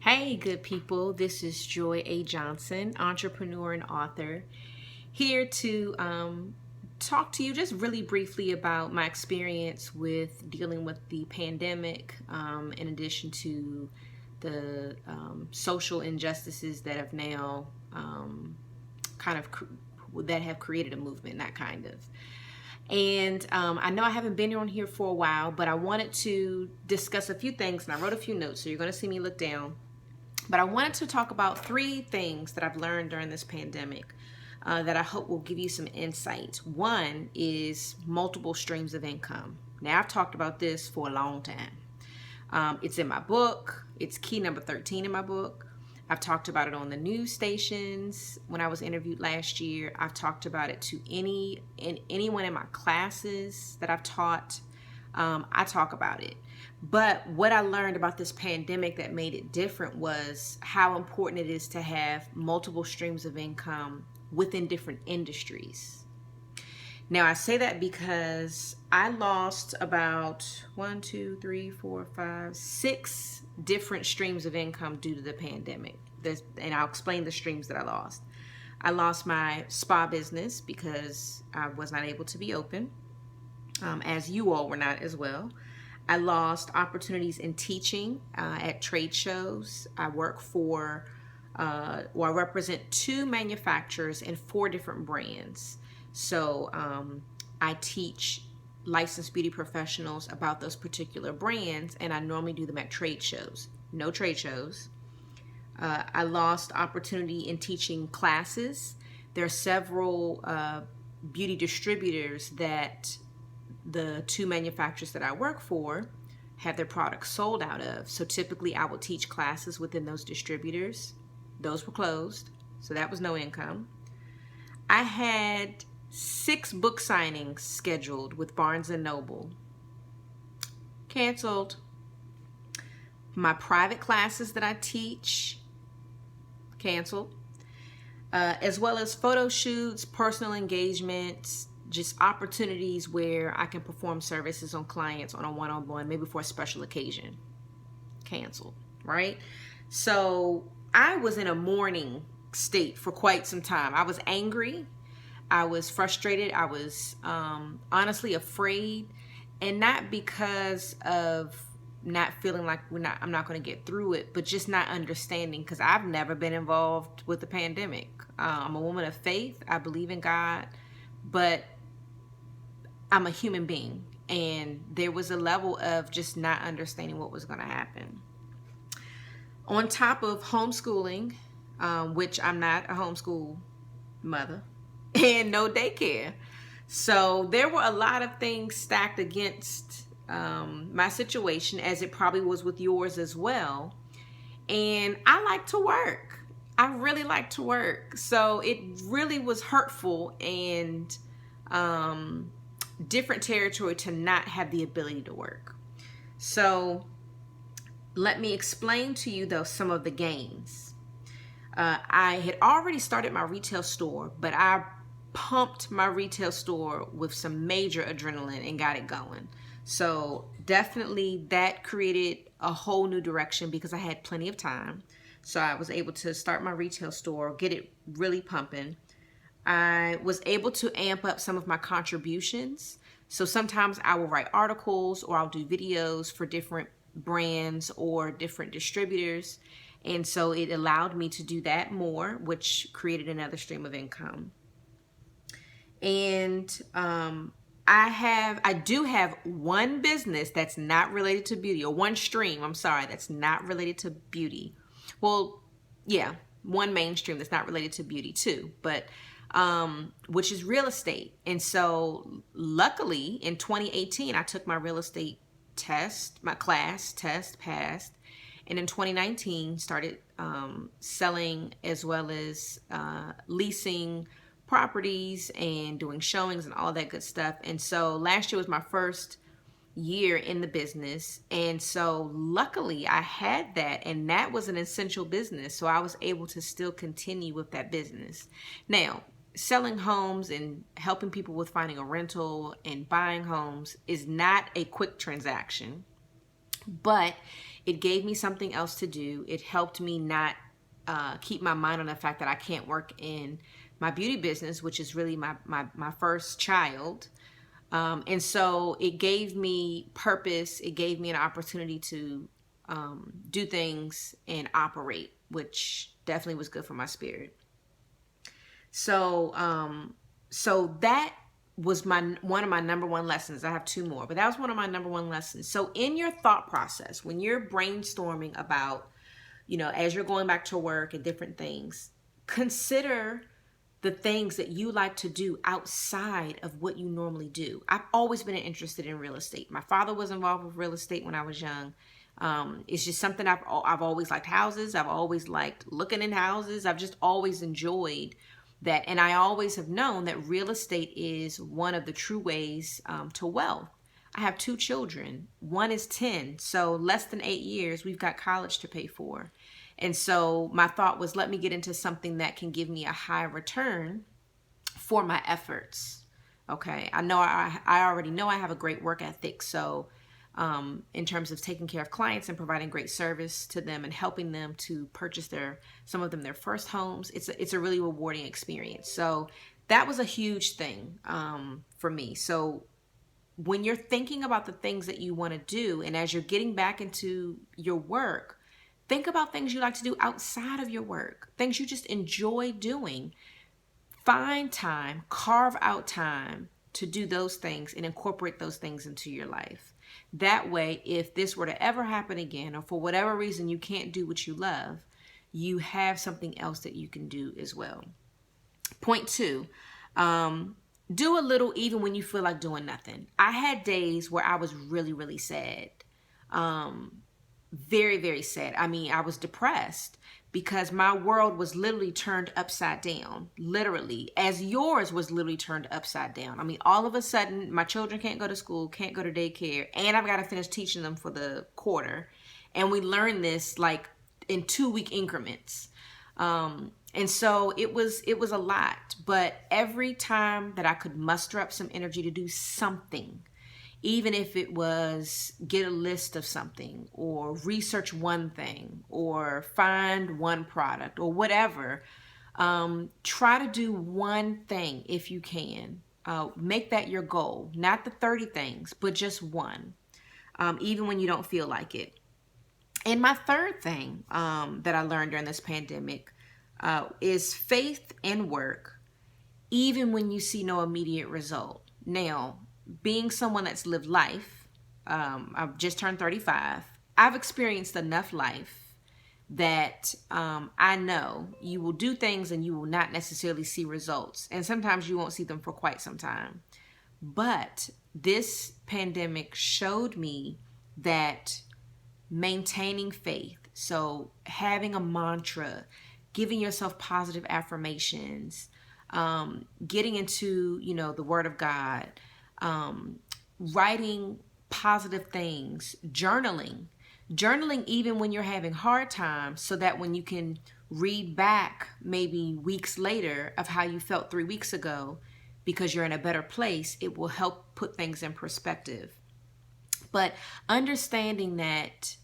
Hey, good people. This is Joy A. Johnson, entrepreneur and author, here to talk to you just really briefly about my experience with dealing with the pandemic, in addition to the social injustices that have now kind of that have created a movement, not kind of. And I know I haven't been on here for a while, but I wanted to discuss a few things, and I wrote a few notes, so you're going to see me look down. But I wanted to talk about three things that I've learned during this pandemic that I hope will give you some insight. One is multiple streams of income. Now, I've talked about this for a long time. It's in my book. It's key number 13 in my book. I've talked about it on the news stations when I was interviewed last year. I've talked about it to anyone in my classes that I've taught. I talk about it. But what I learned about this pandemic that made it different was how important it is to have multiple streams of income within different industries. Now, I say that because I lost about 6 different streams of income due to the pandemic. And I'll explain the streams that I lost. I lost my spa business because I was not able to be open, as you all were not as well. I lost opportunities in teaching at trade shows. I represent 2 manufacturers and 4 different brands. So I teach licensed beauty professionals about those particular brands, and I normally do them at trade shows. No trade shows. I lost opportunity in teaching classes. There are several beauty distributors that the 2 manufacturers that I work for have their products sold out of. So typically I will teach classes within those distributors. Those were closed, so that was no income. I had 6 book signings scheduled with Barnes & Noble. Canceled. My private classes that I teach, canceled. As well as photo shoots, personal engagements, just opportunities where I can perform services on clients on a one-on-one, maybe for a special occasion. Canceled, right? So I was in a mourning state for quite some time. I was angry. I was frustrated. I was honestly afraid, and not because of not feeling like I'm not going to get through it, but just not understanding, because I've never been involved with the pandemic. I'm a woman of faith. I believe in God, but I'm a human being, and there was a level of just not understanding what was going to happen. On top of homeschooling, which I'm not a homeschool mother, and no daycare. So there were a lot of things stacked against my situation, as it probably was with yours as well. And I like to work. I really like to work. So it really was hurtful and different territory to not have the ability to work. So let me explain to you, though, some of the gains. I had already started my retail store, but I pumped my retail store with some major adrenaline and got it going. So definitely that created a whole new direction because I had plenty of time. So I was able to start my retail store, get it really pumping. I was able to amp up some of my contributions. So sometimes I will write articles, or I'll do videos for different brands or different distributors. And so it allowed me to do that more, which created another stream of income. And I do have one business that's not related to beauty, or one stream, that's not related to beauty. Well, yeah, one mainstream that's not related to beauty too, but which is real estate. And so luckily in 2018, I took my real estate test, my class test, passed. And in 2019, started selling as well as leasing properties and doing showings and all that good stuff. And so last year was my first year in the business. And so luckily I had that, and that was an essential business. So I was able to still continue with that business. Now, selling homes and helping people with finding a rental and buying homes is not a quick transaction, but It gave me something else to do. It helped me not keep my mind on the fact that I can't work in my beauty business, which is really my first child. And so it gave me purpose. It gave me an opportunity to do things and operate, which definitely was good for my spirit. So that was one of my number one lessons. I have two more, but that was one of my number one lessons. So in your thought process, when you're brainstorming about, as you're going back to work and different things, consider the things that you like to do outside of what you normally do. I've always been interested in real estate. My father was involved with real estate when I was young. It's just something I've always liked. Houses. I've always liked looking in houses. I've just always enjoyed that. And I always have known that real estate is one of the true ways to wealth. I have two children. One is 10. So less than 8 years, we've got college to pay for. And so my thought was, let me get into something that can give me a high return for my efforts. Okay. I know I already know I have a great work ethic. So in terms of taking care of clients and providing great service to them and helping them to purchase some of them their first homes, it's a really rewarding experience. So that was a huge thing for me. So when you're thinking about the things that you want to do, and as you're getting back into your work, think about things you like to do outside of your work, things you just enjoy doing. Find time, carve out time to do those things and incorporate those things into your life. That way, if this were to ever happen again, or for whatever reason you can't do what you love, you have something else that you can do as well. Point 2, do a little even when you feel like doing nothing. I had days where I was really, really sad. Very, very sad. I mean, I was depressed because my world was literally turned upside down, literally, as yours was literally turned upside down. I mean, all of a sudden, my children can't go to school, can't go to daycare, and I've got to finish teaching them for the quarter. And we learned this like in 2-week increments. And so it was a lot, but every time that I could muster up some energy to do something, even if it was get a list of something or research one thing or find one product or whatever, try to do one thing if you can. Make that your goal, not the 30 things, but just one, even when you don't feel like it. And my third thing that I learned during this pandemic is faith and work, even when you see no immediate result. Now, being someone that's lived life, I've just turned 35. I've experienced enough life that I know you will do things and you will not necessarily see results. And sometimes you won't see them for quite some time. But this pandemic showed me that maintaining faith, so having a mantra, giving yourself positive affirmations, getting into, the Word of God, writing positive things, journaling even when you're having hard times, so that when you can read back maybe weeks later of how you felt 3 weeks ago, because you're in a better place, it will help put things in perspective. But understanding that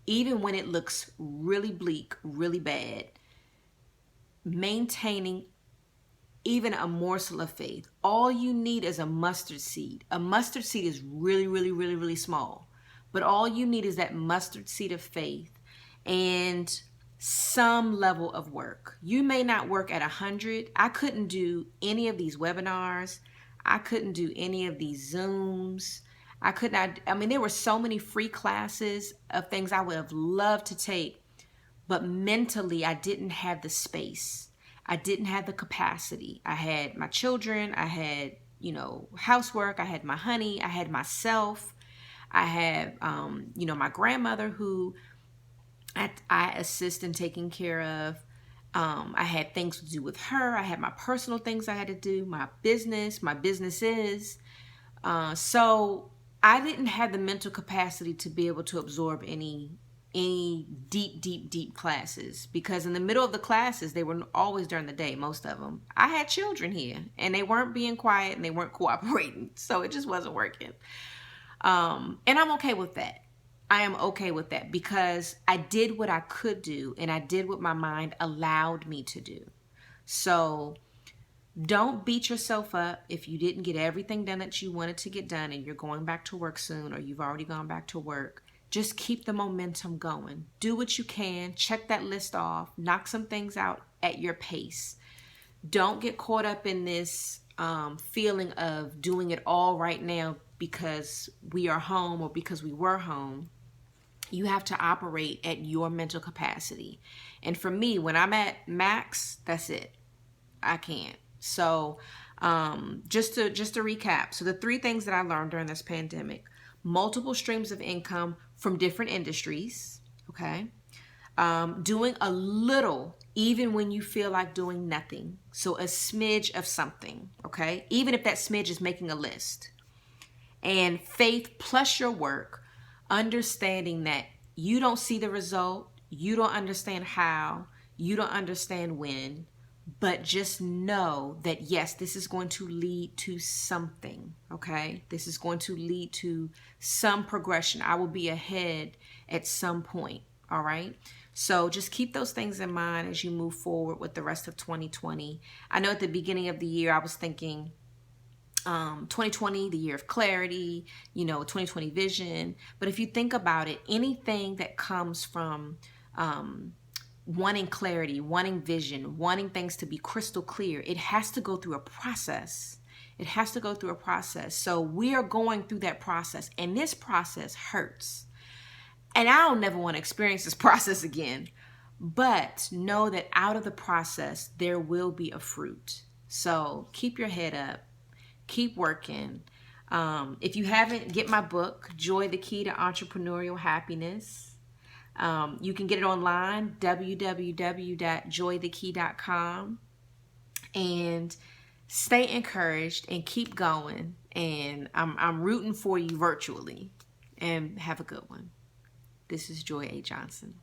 even when it looks really bleak, really bad, maintaining even a morsel of faith. All you need is a mustard seed. A mustard seed is really, really, really, really small. But all you need is that mustard seed of faith and some level of work. You may not work at 100. I couldn't do any of these webinars. I couldn't do any of these Zooms. There were so many free classes of things I would have loved to take, but mentally I didn't have the space. I didn't have the capacity. I had my children, I had, housework, I had my honey, I had myself, I had, my grandmother who I assist in taking care of. I had things to do with her. I had my personal things I had to do, my businesses. So I didn't have the mental capacity to be able to absorb any deep classes, because in the middle of the classes, they were always during the day, most of them. I had children here and they weren't being quiet and they weren't cooperating. So it just wasn't working. And I'm okay with that. I am okay with that because I did what I could do and I did what my mind allowed me to do. So don't beat yourself up if you didn't get everything done that you wanted to get done and you're going back to work soon or you've already gone back to work. Just keep the momentum going. Do what you can. Check that list off. Knock some things out at your pace. Don't get caught up in this feeling of doing it all right now because we are home or because we were home. You have to operate at your mental capacity. And for me, when I'm at max, that's it. I can't. So just to recap. So the 3 things that I learned during this pandemic: multiple streams of income from different industries. Okay. Doing a little, even when you feel like doing nothing. So a smidge of something. Okay. Even if that smidge is making a list. And faith plus your work, understanding that you don't see the result, you don't understand how, you don't understand when, but just know that yes, this is going to lead to something, okay? This is going to lead to some progression. I will be ahead at some point, all right? So just keep those things in mind as you move forward with the rest of 2020. I know at the beginning of the year, I was thinking, 2020, the year of clarity, 2020 vision. But if you think about it, anything that comes from wanting clarity, wanting vision, wanting things to be crystal clear, it has to go through a process. It has to go through a process. So we are going through that process, and this process hurts. And I don't never want to experience this process again. But know that out of the process, there will be a fruit. So keep your head up. Keep working. If you haven't, get my book, Joy, the Key to Entrepreneurial Happiness. You can get it online, www.joythekey.com. And stay encouraged and keep going. And I'm rooting for you virtually. And have a good one. This is Joy A. Johnson.